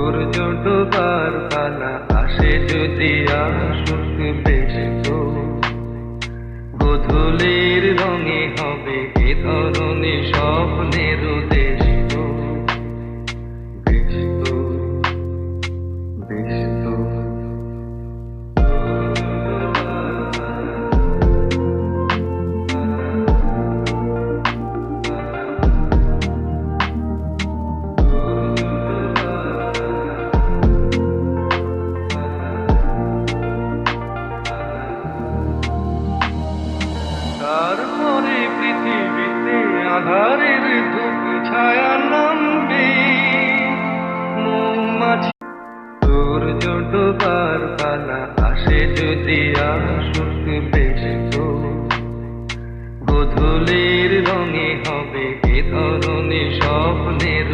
সূর্য ডোবার পালা আসে যদি আসুক বেশ তো, গোধূলির রঙে হবে এ ধরনের স্বপ্নের দেশ তো, বেশ তো, বেশ তো। তারপরে পৃথিবীতে আধারের ধূপ ছায়া নামবে, মৌমাছি সূর্য ডোবার পালা আসে যদি আসুক বেশ তো, গোধূলির রঙে হবে এ ধরনের স্বপ্নের